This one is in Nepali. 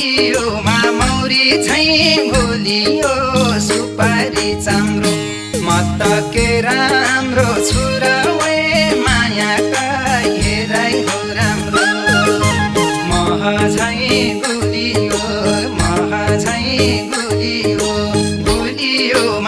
गुलियोमा मौरी झैँ भुलियो सुपारी चाम्रो म त के राम्रो छु र वे मायाका हेराइ हो राम्रो मह झैँ गुलियो गुलियोमा